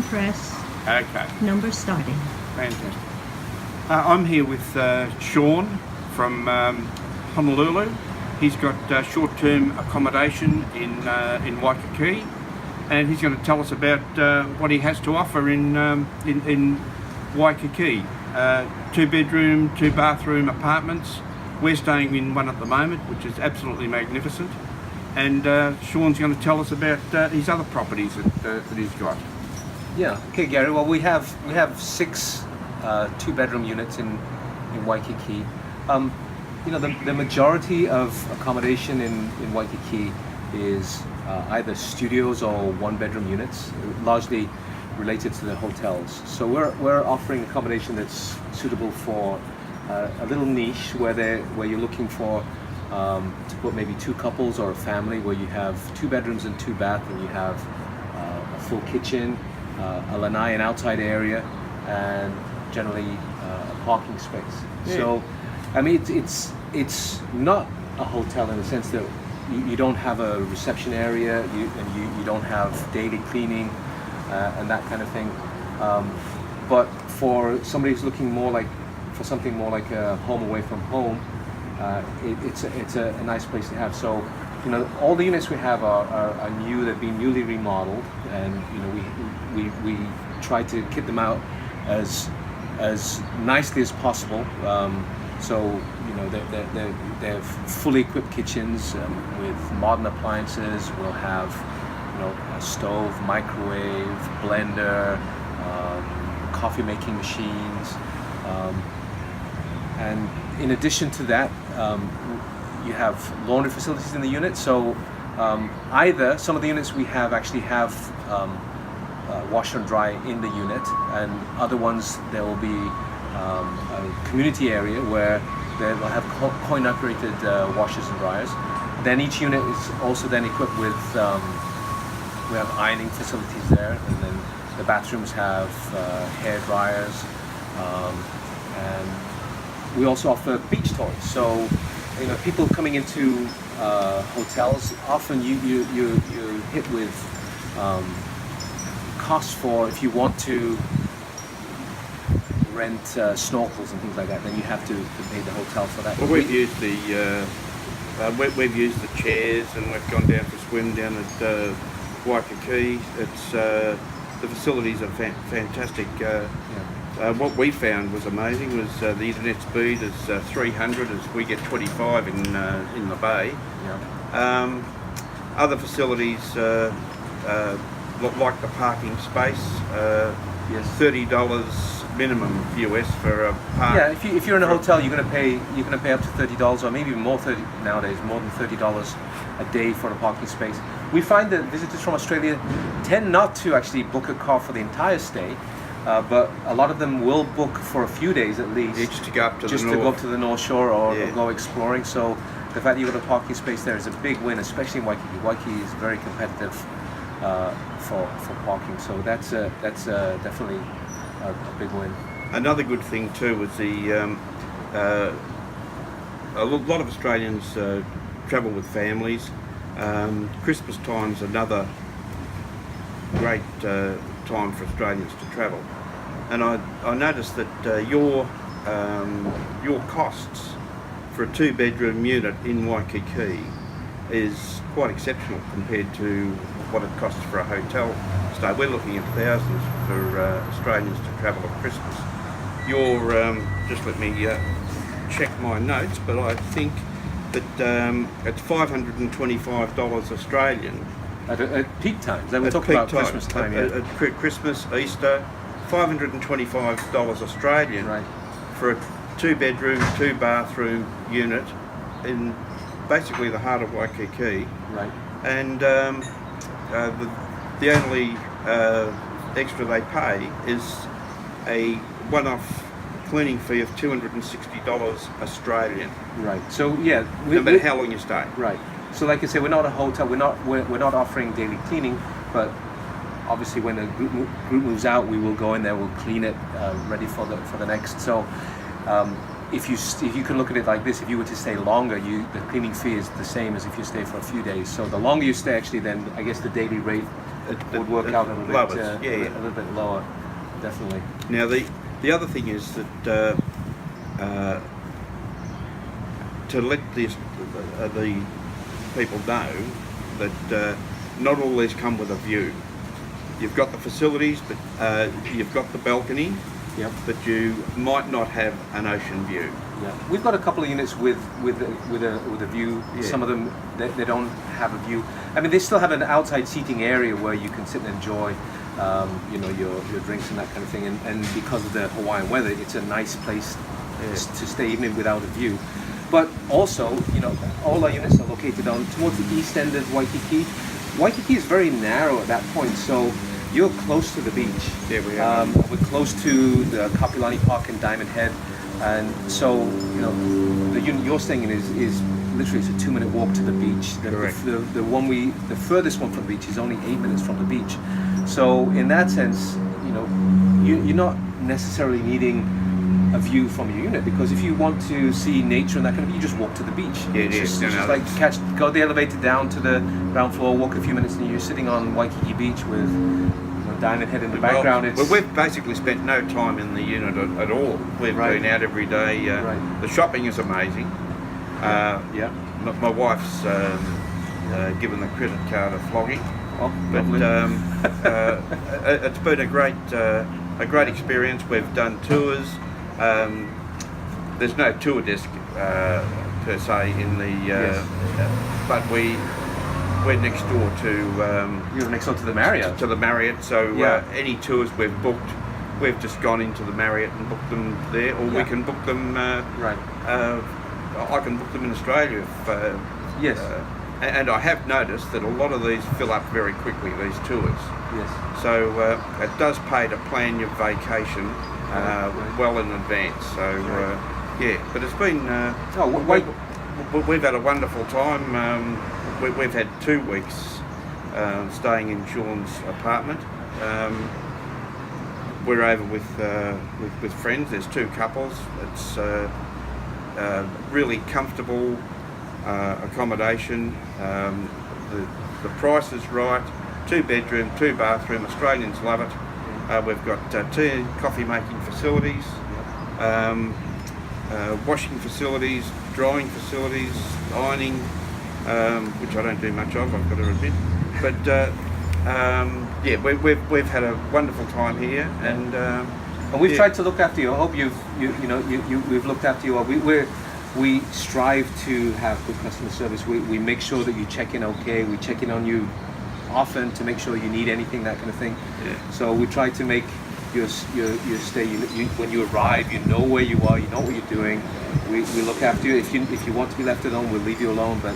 press. Okay. Number starting. Fantastic. I'm here with Sean from Honolulu. He's got short-term accommodation in Waikiki, and he's going to tell us about what he has to offer in Waikiki. 2-bedroom, 2-bathroom apartments. We're staying in one at the moment, which is absolutely magnificent. And Sean's going to tell us about his other properties that he's got. Yeah. Okay, Gary. Well, we have 6 2-bedroom units in Waikiki. You know, the majority of accommodation in Waikiki is either studios or 1-bedroom units, largely related to the hotels. So we're offering accommodation that's suitable for a little niche where you're looking for to put maybe 2 couples or a family, where you have 2 bedrooms and 2 baths, and you have a full kitchen, a lanai, an outside area, and generally a parking space. Yeah. So, I mean, it's not a hotel in the sense that you don't have a reception area, you don't have daily cleaning and that kind of thing. But for somebody who's looking for something more like a home away from home, it's a nice place to have. So, you know, all the units we have are new. They've been newly remodeled, and you know, we try to kit them out as nicely as possible. So, you know, they have fully equipped kitchens with modern appliances. We'll have, you know, a stove, microwave, blender, coffee making machines, and in addition to that, you have laundry facilities in the unit. So either some of the units we have actually have washer and dry in the unit, and other ones there will be a community area where they will have coin-operated washers and dryers. Then each unit is also then equipped with we have ironing facilities there, and then the bathrooms have hair dryers, and we also offer beach toys. So, you know, people coming into hotels, often you hit with costs for, if you want to rent snorkels and things like that, then you have to pay the hotel for that. Well, we've used the chairs, and we've gone down for a swim down at Waikiki. It's the facilities are fantastic. What we found was amazing was the internet speed is 300, as we get 25 in the bay. Yeah. Other facilities like the parking space, Yes. $30 minimum US for a park. Yeah, if you're in a hotel, you're gonna pay up to $30, or maybe even more nowadays, more than $30 a day for a parking space. We find that visitors from Australia tend not to actually book a car for the entire stay, but a lot of them will book for a few days at least, Just to go up to the North Shore or Yeah. go exploring. So the fact that you've got a parking space there is a big win, especially in Waikiki. Waikiki is very competitive for parking, so that's definitely a big win. Another good thing too was a lot of Australians travel with families. Christmas time's another great time for Australians to travel, and I noticed that your costs for a 2-bedroom unit in Waikiki is quite exceptional compared to what it costs for a hotel stay. We're looking at thousands for Australians to travel at Christmas. Just let me check my notes, but I think that it's $525 Australian. At peak times, then we talk about Christmas time. At Christmas, Easter, $525 Australian, Right. for a 2-bedroom, 2-bathroom unit in basically the heart of Waikiki. Right. And the only extra they pay is a one-off cleaning fee of $260 Australian. Right. So yeah, No matter how long you stay. Right. So like I say, we're not a hotel. We're not offering daily cleaning, but obviously when the group moves out, we will go in there. We'll clean it, ready for the next. So if you can look at it like this, if you were to stay longer, the cleaning fee is the same as if you stay for a few days. So the longer you stay, actually, then I guess the daily rate would work out a little lowers, bit, a little bit lower, definitely. Now the other thing is that to let the people know that not all these come with a view. You've got the facilities, but you've got the balcony, Yep. but you might not have an ocean view. Yeah, we've got a couple of units with a view. Yeah. Some of them they don't have a view. I mean, they still have an outside seating area where you can sit and enjoy, your drinks and that kind of thing. And because of the Hawaiian weather, it's a nice place to stay even without a view. But also, all our units are located towards the east end of Waikiki. Waikiki is very narrow at that point, so you're close to the beach. Yeah, we are. We're close to the Kapilani Park and Diamond Head, and so the unit you're staying in is literally it's a 2-minute walk to the beach. Correct. The furthest one from the beach is only 8 minutes from the beach. So in that sense, you're not necessarily needing a view from your unit, because if you want to see nature and that kind of, you just walk to the beach. Yeah, It's just like go the elevator down to the ground floor, walk a few minutes, and you're sitting on Waikiki Beach with Diamond Head in the background. Well, we've basically spent no time in the unit at all. We've been out every day. The shopping is amazing. Yeah. My wife's given the credit card a flogging. Oh, But lovely. it's been a great experience. We've done tours. There's no tour desk per se in the, but we're next door to. You're next door to the Marriott. To the Marriott. So any tours we've booked, we've just gone into the Marriott and booked them there, or we can book them. Right. I can book them in Australia if. Yes. And I have noticed that a lot of these fill up very quickly, these tours. Yes. So it does pay to plan your vacation well in advance. So but it's been. We've had a wonderful time. We've had 2 weeks staying in Sean's apartment. We're over with friends. There's 2 couples. It's really comfortable accommodation. The price is right. 2 bedroom, 2 bathroom. Australians love it. We've got tea and coffee making facilities, washing facilities, drying facilities, ironing, which I don't do much of, I've got to admit. But we've had a wonderful time here, and we've tried to look after you. I hope we've looked after you. We strive to have good customer service. We make sure that you check in okay. We check in on you often to make sure you need anything, that kind of thing. Yeah. So we try to make your stay. When you arrive, you know where you are. You know what you're doing. We look after you. If you want to be left alone, we'll leave you alone. But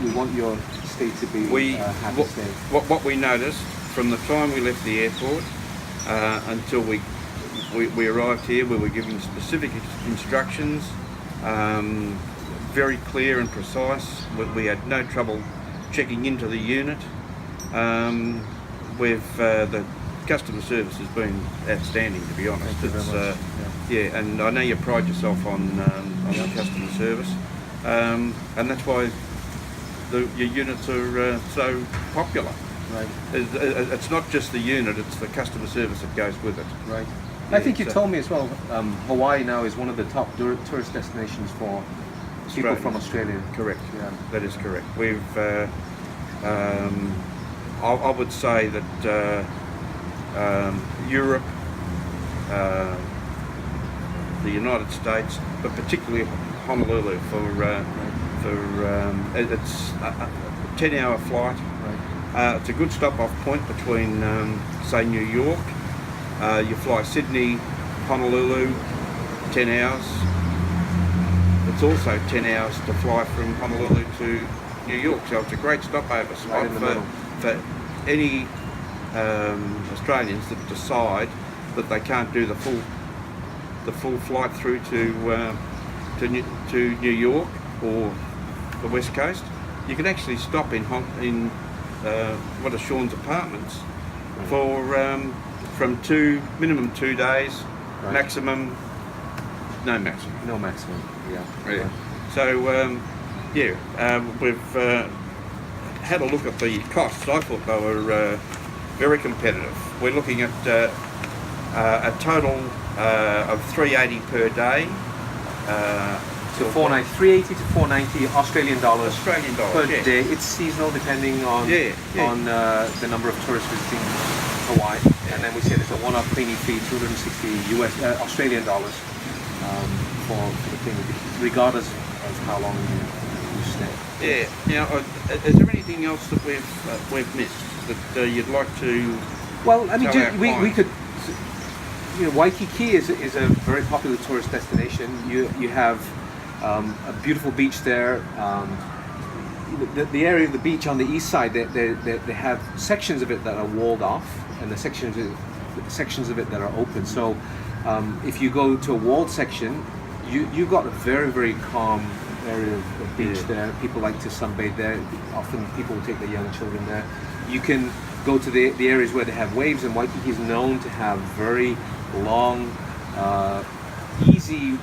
we want your stay to be happy stay. What we noticed from the time we left the airport until we arrived here, we were given specific instructions, very clear and precise. We had no trouble checking into the unit. The customer service has been outstanding, to be honest. Thank you very much. And I know you pride yourself on the customer service, and that's why your units are so popular. Right. It's not just the unit; it's the customer service that goes with it. Right. I think you told me as well. Hawaii now is one of the top tourist destinations for people from Australia. Correct. Yeah. That is correct. We've. I would say that Europe, the United States, but particularly Honolulu it's a 10-hour flight. Right. It's a good stop-off point between, say, New York. You fly Sydney, Honolulu, 10 hours. It's also 10 hours to fly from Honolulu to New York, so it's a great stopover spot for any Australians that decide that they can't do the full flight through to New York or the West Coast. You can actually stop in one of Sean's apartments for from minimum 2 days, maximum no maximum. No maximum. Yeah. Yeah. So we've had a look at the costs. I thought they were very competitive. We're looking at a total of $380 per day. So 380 to 490 Australian dollars per yes. day. It's seasonal depending on on the number of tourists visiting Hawaii. And then we say there's a one-off cleaning fee, 260 Australian dollars for the cleaning, regardless of how long you stay. Yeah. Now, is there anything else that we've missed that you'd like to? Well, I mean, tell our we clients? could. You know, Waikiki is a very popular tourist destination. You have a beautiful beach there. The area of the beach on the east side, they have sections of it that are walled off, and the sections of it that are open. So if you go to a walled section, you've got a very, very calm area of beach there. People like to sunbathe there. Often people will take their young children there. You can go to the areas where they have waves, and Waikiki is known to have very long, easy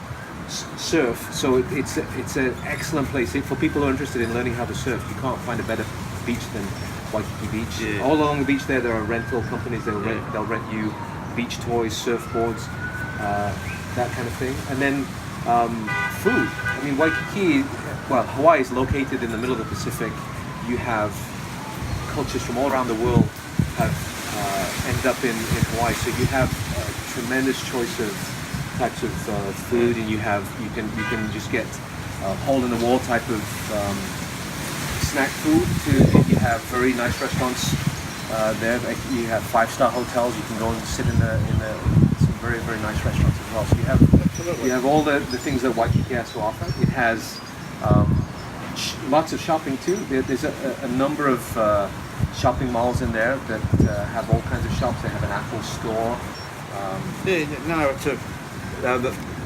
surf. So it's an excellent place for people who are interested in learning how to surf. You can't find a better beach than Waikiki Beach. Yeah. All along the beach there are rental companies. They'll rent you beach toys, surfboards, that kind of thing. And then food. I mean, Waikiki, well, Hawaii is located in the middle of the Pacific. You have cultures from all around the world have ended up in Hawaii. So you have a tremendous choice of types of food, and you can just get hole in the wall type of snack food. You have very nice restaurants there. You have 5-star hotels. You can go and sit in some very, very nice restaurants as well. So you have all the things that Waikiki has to offer. It has lots of shopping too. There's a number of shopping malls in there that have all kinds of shops. They have an Apple store.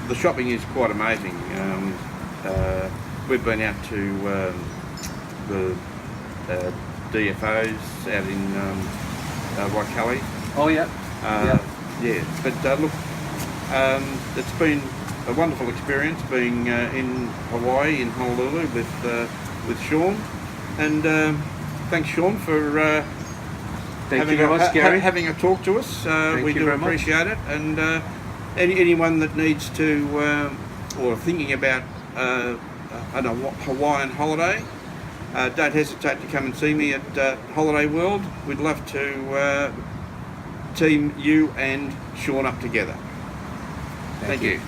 The shopping is quite amazing. We've been out to the DFOs out in Waikali. Oh yeah. Yeah. But look, it's been a wonderful experience being in Hawaii, in Honolulu with Sean, and thanks Sean for having a talk to us. We do appreciate it, and anyone that needs to or thinking about Hawaiian holiday, don't hesitate to come and see me at Holiday World. We'd love to team you and Sean up together. Thank you.